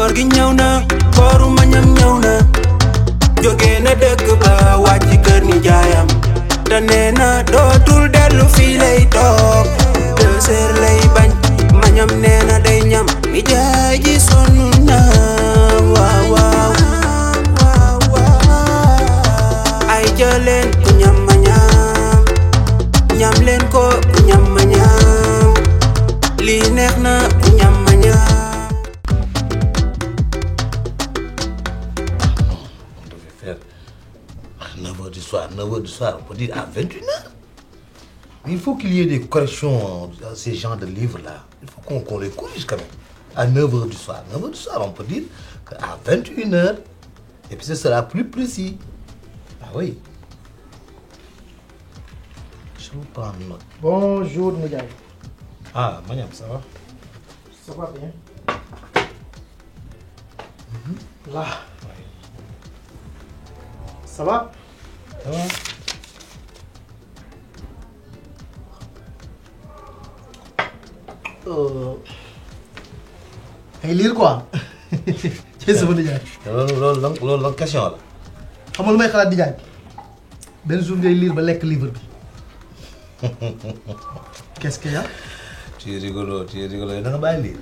koor gi ñëw na kooru mañam ñëw na jóge na dëkk ba wàcc kër ni jaayam te nee na dootul dellu fii lay toog 2 heures lay bañ mañam nee na day ñam ni jaay ji sonn na waaw waaw ay jëleen ku ñam ma ñam leen ko ku ñam ma ñam lii neex na ku ñam ma ñam. 9h du soir, 9h du soir, on peut dire à 21h. Mais il faut qu'il y ait des corrections à ces genres de livres-là. Il faut qu'on les corrige quand même. À 9h du soir. 9h du soir, on peut dire qu'à 21h, et puis ce sera plus précis. Ah oui. Je vous prends note. Bonjour, Ndiaye. Ah, Maniam, ça va? Ça va bien. Là. Ça va? Ça va? Ay lire quoi? C'est ça, Ndiaye. loolu question la. Xam nga lu may xalaat Ndiaye. Benn jour ngay lire ba lekk livre bi. Qu'est-ce qu'il y a? Tu es rigolo. Da nga bàyyi lire.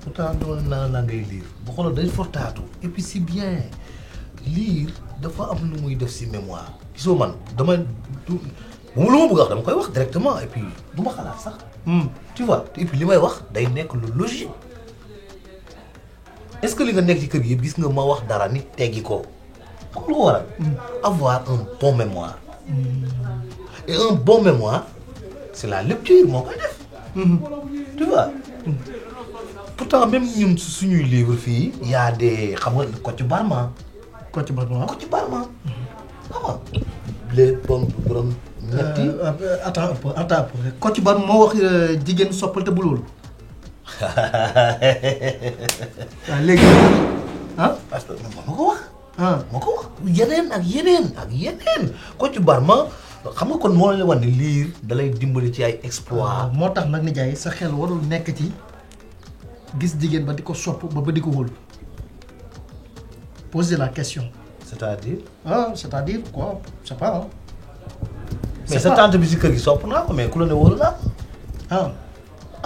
Pourtant dama naa ngay lire. Bu xoolal day fortaatu. Et puis c'est bien. Lire dafa am lu muy def ci mémoire. Gisoo man dama lu ma bëgg a wax dama koy wax directement et puis du ma xalaat sax. Tu vois et puis li may wax day nekk lu logique. Est-ce que li nga nekk ci kër gi yëpp gis nga ma wax dara nit teggi ko. Xam lu ko waral. Avoir un bon mémoire. Et un bon mémoire c'est la lecture moo koy def. Tu vois. Pourtant même ñun suñuy livre fii y a des xam nga Kocc Barma. Kocc Barma. Ah les pommes borom ñetti. Attends un peu. Kocc Barma moo wax jigéen soppal te bu loolu. waaw léegi ah. parce que moo ko wax. moo ko wax yeneen ak yeneen Kocc Barma xam nga kon moo la wax ne lire da lay dimbali ci ay exploit. moo tax nag Ndiaye sa xel warul nekk ci gis jigéen ba di ko sopp ba di ko wóolu. Poser la question. C'est-à-dire. C'est-à-dire quoi? Je sais pas. Mais sa tante bi si kër gi sopp naa ko mais ku la ne wóolu naa.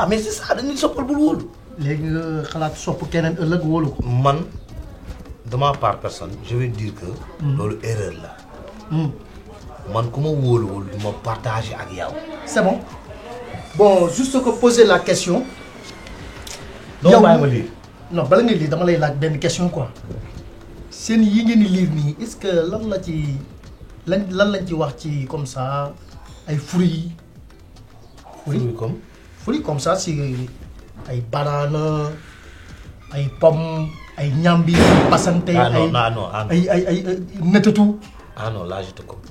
Mais c'est ça dañuy soppal bul wóolu. léegi nga xalaat sopp keneen ëllëg wóolu ko. man de ma part personne je vais dire que. loolu erreur la. man ku ma wóoluwul du ma partager ak yow. C'est bon. Bon juste que poser la question. doo bàyyi ma lire. non bala ngay lire dama lay laaj benn question quoi. seen yi ngeen di lire nii est-ce que lan lañ ci wax ci comme ça ay fruits. fruits comme ça si ay banane ay pomme ay ñambi pasante. ay netatu. non là je te coupe.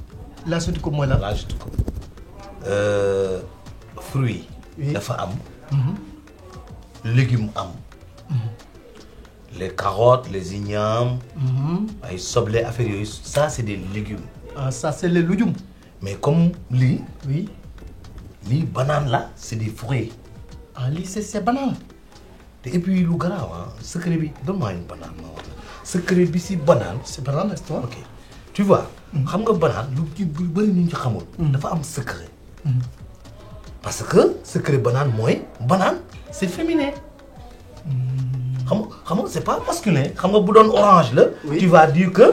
là je te coupe mooy lan. là je te coupe. fruits. dafa am. légumes am. Les carottes, les ignames, les soble, affaires yooyu ça c'est des légumes. Ça c'est les légumes. Mais comme lii. oui. lii banane là c'est des fruits. lii c'est banane. Et puis lu garaaw secret bi donne-moi une banane ma wax la secret bi si banane. c'est banane n'est-ce pas. ok tu vois. xam nga banane lu bëri ñu ci xamul. dafa am secret. parce que secret banane mooy banane c'est féminin. xam nga c'est pas masculin xam nga bu doon orange la. tu vas dire que.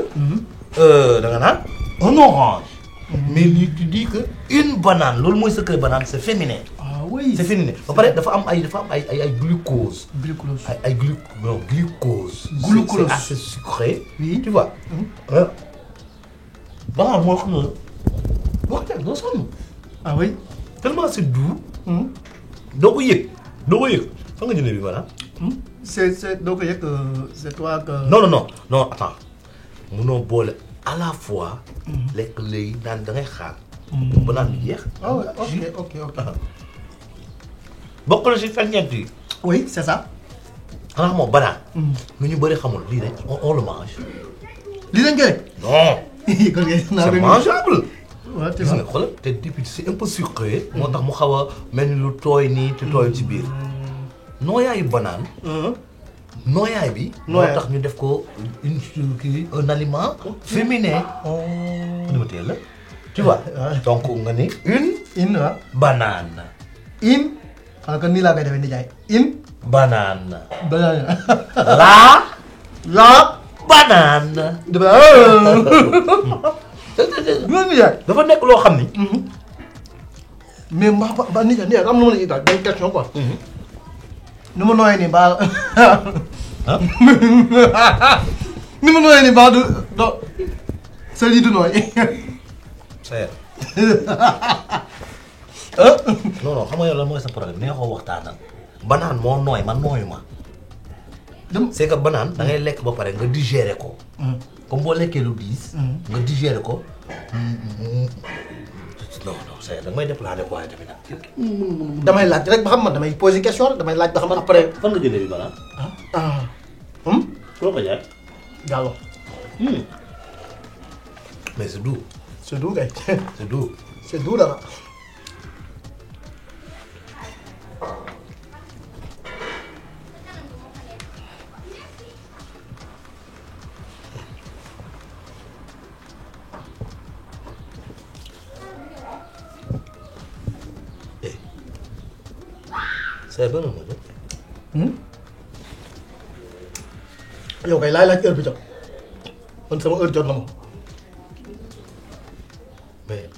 da nga naan un orange. mais li tu dis que une banane loolu mooy secret banane c'est féminin. oui c'est féminin ba pare dafa am ay glucose. glucose ay glucose. glucose c'est assez sucré. oui tu vois. banane moo xam ne boo ko teg doo sonn. oui. tellement c'est doux. doo ko yëg fa nga jëlee bi banane. c'est doo ko yëg c'est toi que. non attends munoo boole à la fois. lekk léegi naan da ngay xaar. banane bi jeex. ok. bokk na si ferñeent yi. oui c'est ça. xanaa xamoo banane. lu ñu bëri xamul lii rek on le mange. lii lañ koy rek. non. c'est mangeable. waaw gis nga xoolal te depuis c'est un peu sucré. moo tax mu xaw a mel ni lu tooy nii te tooyul ci biir. nooyaayu banane. nooyaay bi. moo tax ñu def ko un aliment féminin. nu ma teel la. tu vois donc nga ni une waaw. banane. une. xanaa kon nii laa koy defee nijaay une. banane. banane. la banane. dafa nekk loo xam ni. mais ba nijaay am na ma la ñuy daal benn question quoi. nu ma nooyee nii ba ni ma nooyee nii ba du sa lii du nooy. c'est non xam nga yow lan mooy sa problème neexoo waxtaanal. banaan moo nooy man nooyu ma. c'est que banaan da ngay lekk ba pare nga digérer ko. comme boo lekkee lu diis. nga digérer ko. non non c'est da nga may déplané quoi tamit nag. damay laaj rek ba xam man damay poser question rek damay laaj ba xam man après. fan nga jëlee bi banaan. foo ko jaay. Diallo. mais c'est doux. c'est doux kay. c'est doux. c'est doux dara. c'est bon ma de. yow kay laay laaj heure bi jot man sama heure jot na ma. mais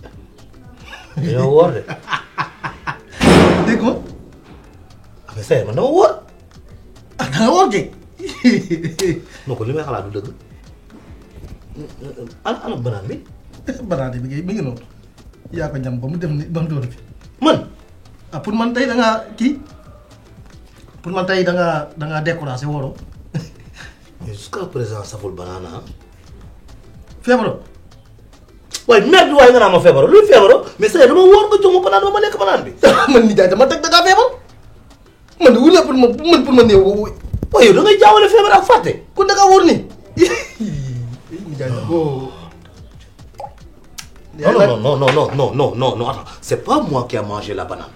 dañoo wóor de. dégg nga. mais c'est man dama wóor. ah da nga wóor kay. non ko li may xalaat du dëgg. ana banaan bi. banaane bi mi ngi noonu. yaa ko ñam ba mu dem ni ba mu doon fi. man. ah pour man tey da ngaa kii. pour man tey da ngaa découragé wóoroo. mais jusqu'à présent saful banaan ah. feebaroo. waaye merde waaye nga naa ma feebaroo luy feebaroo mais c'est dama wóor nga jox ma banaan ba ma lekk banaan bi. man nijaay dama teg da ngaa feebar. man de wula pour ma néew. waaye yow da ngay jaawale feebar ak fàtte. kon da ngaa wóor ni. nijaay boo. Non, attends. C'est pas moi qui a mangé la banane.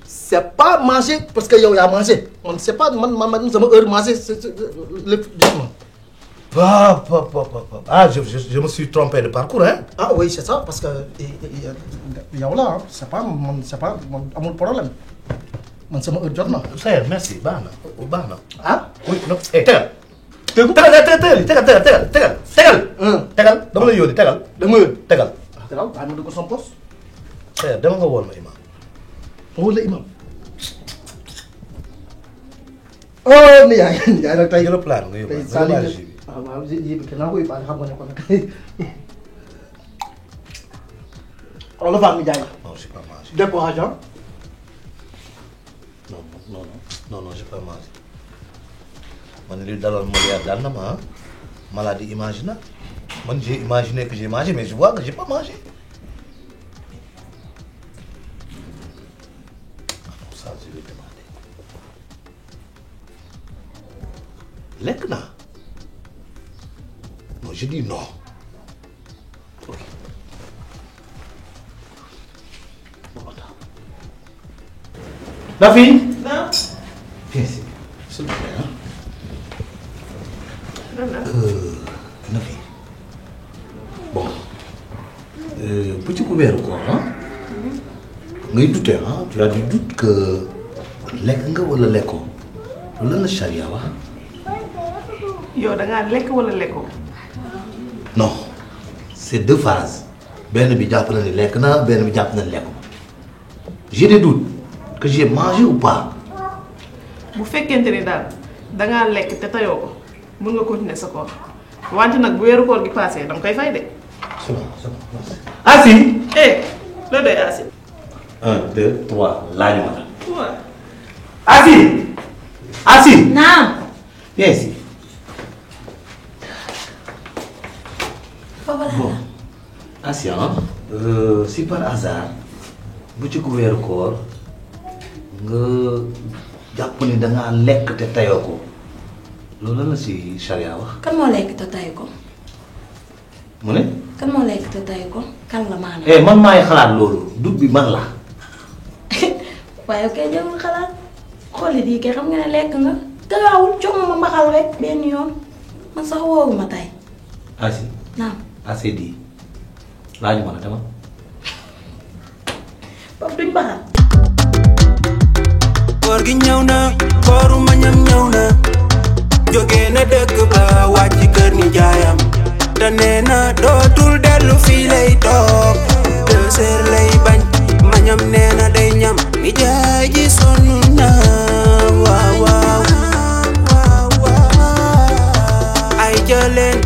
C'est pas mangé parce que yow yaa mangé. Man c'est pas man sama heure mangé c'est lépp justement. Ah, je me suis trompé de parcours, hein. Ah oui, c'est ça parce que yow la c'est pas man amul problème. Man sama heure jot na. Ça merci, baax na. Ah? Oui, non. Eh, tegal. Tegal. Dama la yónni tegal. Dama yónni. Tegal. Tegal bàyyi ma dugg sama poste. Dama nga woon ma imam. Wala imam. Oh nijaay nag tey. Jël plan nga yóbbu. tey saa waaw ji bi kenn naa ko yóbbaale xam nga ne ko nag. on le va nijaay. Non, j'ai pas mangé. Découragé. Non, j'ai pas mangé. Man li daloon Molière daal na ma maladie imaginaire. Man j'ai imaginé que j'ai mangé mais je vois que j'ai pas mangé. Alors ça je vais demander. Lekk naa. Non, je dis non. Ok. Bon, attends. Nafi. Non. Viens ici. S'il vous plaît, hein. Nafi. Bon. Petit couvert quoi, hein. Ngay douter, hein. Tu as du doute que lekk nga wala lekkoo. Loolu lan la charia wax. yow da ngaa lekk wala lekkoo. Non, c'est deux phases. Benn bi jàpp na ni lekk na benn bi jàpp na ni lekk. J'ai des doutes que j'ai mangé ou pas. bu fekkente ni daal da ngaa lekk te tayoo ko mën nga continuer sa koor wante nag bu weeru koor gi passé danga koy fay de. C'est bon, merci. Assi. la doy Asi. 1, 2, 3 laaju ma la. waaw. Assi. Naam. Viens ici. Foofu la. Bon, Assi si par hasard bu ci ku weeru koor nga jàpp ni da ngaa lekk te tayoo ko loolu la si charia wax. Kan moo lekk te tay ko. mu ne. Kan moo lekk te tay ko kan la maanaam. man maay xalaat loolu dut bi man la. waaye kay jëmul xalaat xolli di kay xam nga ne lekk nga garaawul jox ma mbaxal rek benn yoon man sax woowuma tey. Asi. naam. Assez dit laaju ma la dama. Pap duñ baxal. koor gi ñëw na kooru mañam ñëw na jóge na dëkk ba wàcc kër ni jaayam te nee na dootul dellu fii lay toog 2 heures lay bañ mañam nee na day ñam ni jaay ji sonn na waaw waaw ay jëleen